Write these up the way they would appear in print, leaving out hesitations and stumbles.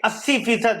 80%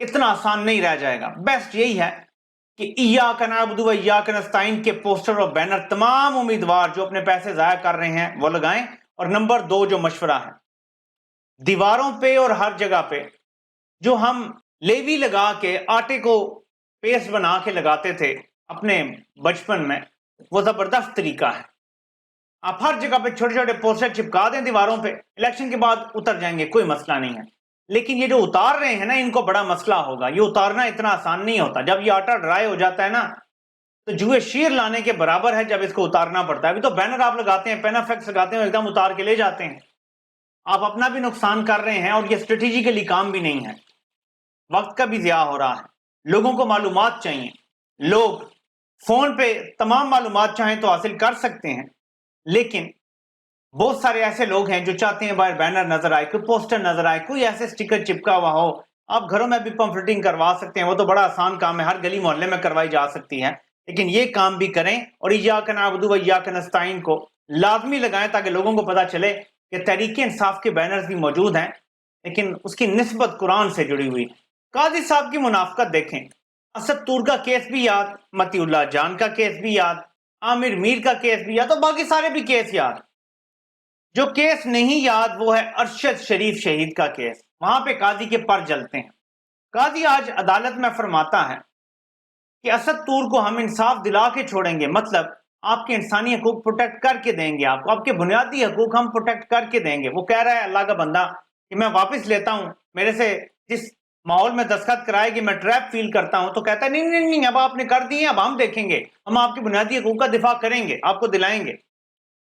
اتنا آسان نہیں رہ جائے گا. بیسٹ یہی ہے کہ ایاک نعبد و ایاک نستعین کے پوسٹر اور بینر تمام امیدوار جو اپنے پیسے ضائع کر رہے ہیں وہ لگائیں. اور نمبر 2 جو مشورہ ہے، دیواروں پہ اور ہر جگہ پہ جو ہم لیوی لگا کے آٹے کو پیسٹ بنا کے لگاتے تھے اپنے بچپن میں، وہ زبردست طریقہ ہے. آپ ہر جگہ پہ چھوٹے چھوٹے پوسٹر چپکا دیں دیواروں پہ، الیکشن کے بعد اتر جائیں گے، کوئی مسئلہ نہیں ہے. لیکن یہ جو اتار رہے ہیں نا، ان کو بڑا مسئلہ ہوگا. یہ اتارنا اتنا آسان نہیں ہوتا. جب یہ آٹا ڈرائی ہو جاتا ہے نا تو جوئے شیر لانے کے برابر ہے جب اس کو اتارنا پڑتا ہے. ابھی تو بینر آپ لگاتے ہیں، پین افیکٹس لگاتے ہیں، ایک دم اتار کے لے جاتے ہیں. آپ اپنا بھی نقصان کر رہے ہیں اور یہ اسٹریٹجیکلی کام بھی نہیں ہے. وقت کا بھی ضیاع ہو رہا ہے. لوگوں کو معلومات چاہیے. لوگ فون پہ تمام معلومات چاہیں تو حاصل کر سکتے ہیں، لیکن بہت سارے ایسے لوگ ہیں جو چاہتے ہیں باہر بینر نظر آئے، کوئی پوسٹر نظر آئے، کوئی ایسے سٹیکر چپکا ہوا ہو. آپ گھروں میں بھی پمفلٹنگ کروا سکتے ہیں، وہ تو بڑا آسان کام ہے، ہر گلی محلے میں کروائی جا سکتی ہے. لیکن یہ کام بھی کریں اور ایاک نعبد و ایاک نستعین کو لازمی لگائیں تاکہ لوگوں کو پتا چلے کہ تحریک انصاف کے بینرز بھی موجود ہیں، لیکن اس کی نسبت قرآن سے جڑی ہوئی. قاضی صاحب کی منافقت دیکھیں. اسد طور کا کیس بھی یاد، متی اللہ جان کا کیس بھی یاد، عامر میر کا کیس بھی یاد، اور باقی سارے بھی کیس یاد. جو کیس نہیں یاد وہ ہے ارشد شریف شہید کا کیس. وہاں پہ قاضی کے پر جلتے ہیں. قاضی آج عدالت میں فرماتا ہے کہ اسد طور کو ہم انصاف دلا کے چھوڑیں گے، مطلب آپ کے انسانی حقوق پروٹیکٹ کر کے دیں گے، آپ کے بنیادی حقوق ہم پروٹیکٹ کر کے دیں گے. وہ کہہ رہا ہے اللہ کا بندہ کہ میں واپس لیتا ہوں، میرے سے جس ماحول میں دستخط کرائے گی میں ٹریپ فیل کرتا ہوں، تو کہتا ہے نہیں نہیں نہیں، اب آپ نے کر دیے، اب ہم دیکھیں گے، ہم آپ کے بنیادی حقوق کا دفاع کریں گے، آپ کو دلائیں گے.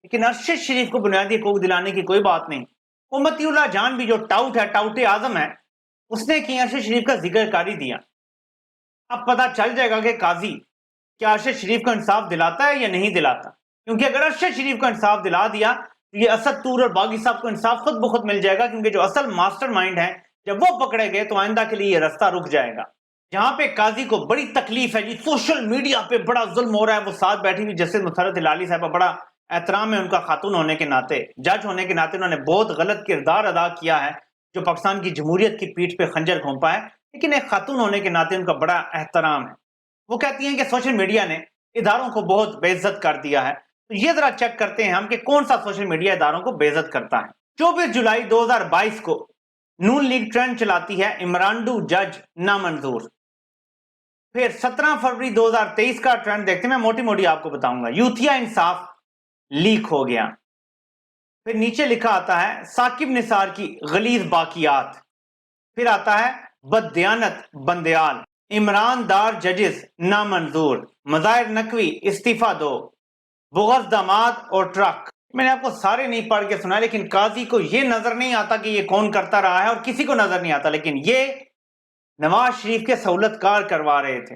لیکن ارشد شریف کو بنیادی حقوق دلانے کی کوئی بات نہیں. امتی اللہ جان بھی جو ٹاؤٹ ہے، ٹاؤٹ اعظم ہے، اس نے کی ارشد شریف کا ذکر کر ہی دیا. اب پتہ چل جائے گا کہ قاضی کیا ارشد شریف کو انصاف دلاتا ہے یا نہیں دلاتا. کیونکہ اگر ارشد شریف کو انصاف دلا دیا تو یہ اسد طور اور باغی صاحب کو انصاف خود بخود مل جائے گا، کیونکہ جو اصل ماسٹر مائنڈ ہے جب وہ پکڑے گئے تو آئندہ کے لیے یہ رستہ رک جائے گا. جہاں پہ قاضی کو بڑی تکلیف ہے، جی سوشل میڈیا پہ بڑا ظلم ہو رہا ہے، وہ ساتھ بیٹھی ہوئی جسٹس مسرت ہلالی صاحبہ، بڑا احترام ہے ان کا خاتون ہونے کے ناطے، جج ہونے کے ناطے انہوں نے بہت غلط کردار ادا کیا ہے جو پاکستان کی جمہوریت کی پیٹھ پہ خنجر گھونپا ہے، لیکن ایک خاتون ہونے کے ناطے ان کا بڑا احترام ہے. وہ کہتی ہیں کہ سوشل میڈیا نے اداروں کو بہت بے عزت کر دیا ہے. تو یہ ذرا چیک کرتے ہیں ہم کہ کون سا سوشل میڈیا اداروں کو بے عزت کرتا ہے. 24 جولائی 2022 کو نون لیگ ٹرینڈ چلاتی ہے، عمرانڈو جج نامنظور. پھر 17 فروری 2023 کا ٹرینڈ دیکھتے ہیں، میں موٹی موٹی آپ کو بتاؤں گا. یوتھیا انصاف لیک ہو گیا. پھر نیچے لکھا آتا ہے ثاقب نثار کی غلیظ باقیات. پھر آتا ہے بددیانت بندیال، عمران دار ججز نامنظور، مظاہر نقوی استعفیٰ دو، بغض داماد اور ٹرک. میں نے آپ کو سارے نہیں پڑھ کے سنا، لیکن قاضی کو یہ نظر نہیں آتا کہ یہ کون کرتا رہا ہے، اور کسی کو نظر نہیں آتا، لیکن یہ نواز شریف کے سہولت کار کروا رہے تھے.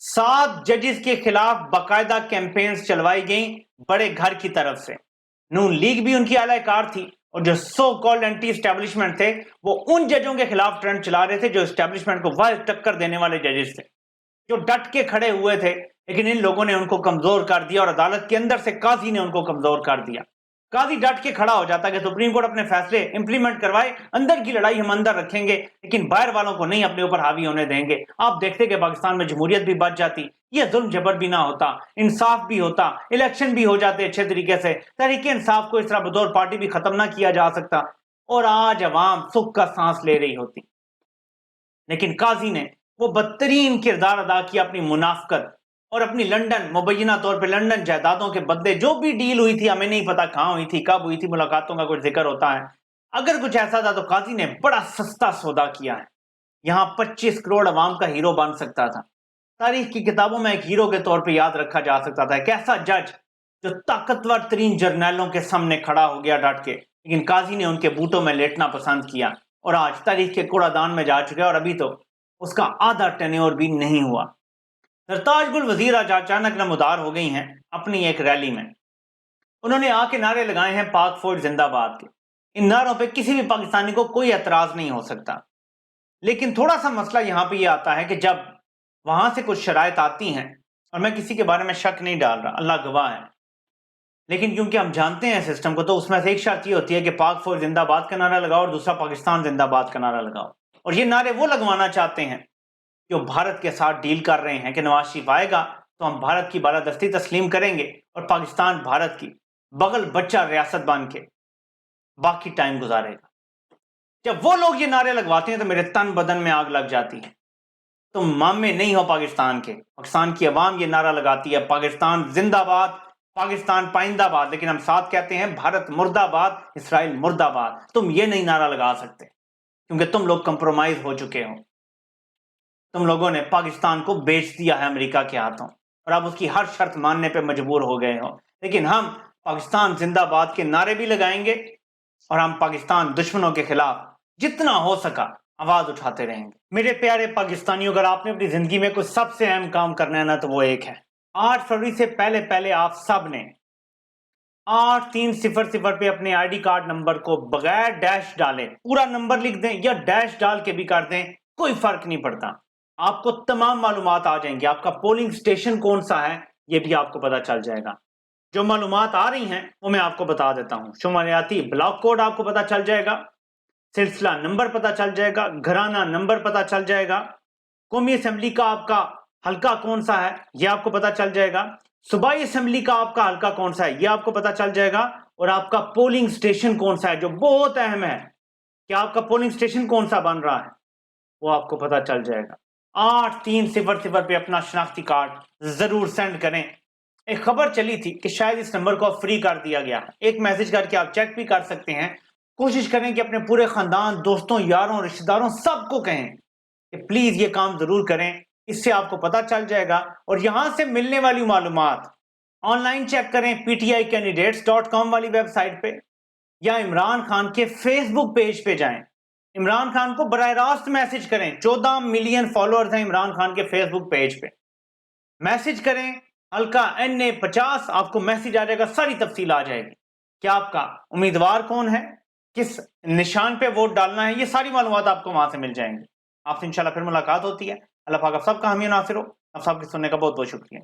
7 ججز کے خلاف باقاعدہ کیمپینز چلوائی گئیں بڑے گھر کی طرف سے. نون لیگ بھی ان کی اعلی کار تھی، اور جو سو کالڈ اینٹی اسٹیبلشمنٹ تھے وہ ان ججوں کے خلاف ٹرینڈ چلا رہے تھے جو اسٹیبلشمنٹ کو واحد ٹکر دینے والے ججز تھے، جو ڈٹ کے کھڑے ہوئے تھے. لیکن ان لوگوں نے ان کو کمزور کر دیا، اور عدالت کے اندر سے قاضی نے ان کو کمزور کر دیا. قاضی ڈٹ کے کھڑا ہو جاتا کہ سپریم کورٹ اپنے فیصلے امپلیمنٹ کروائے، اندر کی لڑائی ہم اندر رکھیں گے لیکن باہر والوں کو نہیں اپنے اوپر حاوی ہونے دیں گے. آپ دیکھتے کہ پاکستان میں جمہوریت بھی بچ جاتی، یہ ظلم جبر بھی نہ ہوتا، انصاف بھی ہوتا، الیکشن بھی ہو جاتے اچھے طریقے سے، تحریک انصاف کو اس طرح بطور پارٹی بھی ختم نہ کیا جا سکتا، اور آج عوام سکھ کا سانس لے رہی ہوتی. لیکن قاضی نے وہ بدترین کردار ادا کیا اپنی منافقت اور اپنی لندن، مبینہ طور پہ لندن جائیدادوں کے بدلے جو بھی ڈیل ہوئی تھی، ہمیں نہیں پتا کہاں ہوئی تھی، کب ہوئی تھی، ملاقاتوں کا کچھ ذکر ہوتا ہے. اگر کچھ ایسا تھا تو قاضی نے بڑا سستا سودا کیا ہے. یہاں 25 کروڑ عوام کا ہیرو بن سکتا تھا، تاریخ کی کتابوں میں ایک ہیرو کے طور پہ یاد رکھا جا سکتا تھا. ایک ایسا جج جو طاقتور ترین جرنیلوں کے سامنے کھڑا ہو گیا ڈٹ کے، لیکن قاضی نے ان کے بوٹوں میں لیٹنا پسند کیا، اور آج تاریخ کے کوڑا دان میں جا چکا، اور ابھی تو اس کا آدھا ٹینیور بھی نہیں ہوا. سرتاج گل وزیر آج اچانک نمودار ہو گئی ہیں اپنی ایک ریلی میں. انہوں نے آ کے نعرے لگائے ہیں پاک فوج زندہ باد کے. ان نعروں پہ کسی بھی پاکستانی کو کوئی اعتراض نہیں ہو سکتا، لیکن تھوڑا سا مسئلہ یہاں پہ یہ آتا ہے کہ جب وہاں سے کچھ شرائط آتی ہیں، اور میں کسی کے بارے میں شک نہیں ڈال رہا، اللہ گواہ ہے، لیکن کیونکہ ہم جانتے ہیں سسٹم کو، تو اس میں سے ایک شرط یہ ہوتی ہے کہ پاک فوج زندہ باد کا نعرہ لگاؤ اور دوسرا پاکستان زندہ باد کا نعرہ لگاؤ. اور یہ نعرے وہ لگوانا چاہتے ہیں جو بھارت کے ساتھ ڈیل کر رہے ہیں کہ نواز شریف آئے گا تو ہم بھارت کی بالادستی تسلیم کریں گے اور پاکستان بھارت کی بغل بچہ ریاست بن کے باقی ٹائم گزارے گا. جب وہ لوگ یہ نعرے لگواتے ہیں تو میرے تن بدن میں آگ لگ جاتی ہے. تم مامے نہیں ہو پاکستان کے. پاکستان کی عوام یہ نعرہ لگاتی ہے پاکستان زندہ باد، پاکستان پائندہ باد، لیکن ہم ساتھ کہتے ہیں بھارت مرد آباد، اسرائیل مرد آباد. تم یہ نہیں نعرہ لگا سکتے کیونکہ تم لوگ کمپرومائز ہو چکے ہو. تم لوگوں نے پاکستان کو بیچ دیا ہے امریکہ کے ہاتھوں اور اب اس کی ہر شرط ماننے پہ مجبور ہو گئے ہو. لیکن ہم پاکستان زندہ باد کے نعرے بھی لگائیں گے اور ہم پاکستان دشمنوں کے خلاف جتنا ہو سکا آواز اٹھاتے رہیں گے. میرے پیارے پاکستانیوں، اگر آپ نے اپنی زندگی میں کوئی سب سے اہم کام کرنا ہے نا تو وہ ایک ہے 8 فروری سے پہلے آپ سب نے 8300 پہ اپنے آئی ڈی کارڈ نمبر کو بغیر ڈیش ڈالے پورا نمبر لکھ دیں یا ڈیش ڈال کے بھی کر دیں، کوئی فرق نہیں پڑتا. آپ کو تمام معلومات آ جائیں گی. آپ کا پولنگ سٹیشن کون سا ہے یہ بھی آپ کو پتا چل جائے گا. جو معلومات آ رہی ہیں وہ میں آپ کو بتا دیتا ہوں. شماریاتی بلاک کوڈ آپ کو پتا چل جائے گا، سلسلہ نمبر پتا چل جائے گا، گھرانہ نمبر پتا چل جائے گا، قومی اسمبلی کا آپ کا حلقہ کون سا ہے یہ آپ کو پتا چل جائے گا، صوبائی اسمبلی کا آپ کا حلقہ کون سا ہے یہ آپ کو پتا چل جائے گا، اور آپ کا پولنگ سٹیشن کون سا ہے جو بہت اہم ہے کہ آپ کا پولنگ سٹیشن کون سا بن رہا ہے وہ آپ کو پتا چل جائے گا. 8300 پہ اپنا شناختی کارڈ ضرور سینڈ کریں. ایک خبر چلی تھی کہ شاید اس نمبر کو فری کر دیا گیا. ایک میسج کر کے آپ چیک بھی کر سکتے ہیں. کوشش کریں کہ اپنے پورے خاندان، دوستوں، یاروں، رشتہ داروں سب کو کہیں کہ پلیز یہ کام ضرور کریں. اس سے آپ کو پتا چل جائے گا اور یہاں سے ملنے والی معلومات آن لائن چیک کریں pticandidates.com والی ویب سائٹ پہ یا عمران خان کے فیس بک پیج پہ جائیں. عمران خان کو براہ راست میسج کریں. 14 ملین فالوورز ہیں عمران خان کے فیس بک پیج پہ. میسج کریں حلقہ NA50، آپ کو میسج آ جائے گا، ساری تفصیل آ جائے گی کہ آپ کا امیدوار کون ہے، کس نشان پہ ووٹ ڈالنا ہے. یہ ساری معلومات آپ کو وہاں سے مل جائیں گی. آپ سے انشاءاللہ پھر ملاقات ہوتی ہے. اللہ پاک آپ سب کا حامی و ناصر ہو. آپ سب کے سننے کا بہت بہت شکریہ.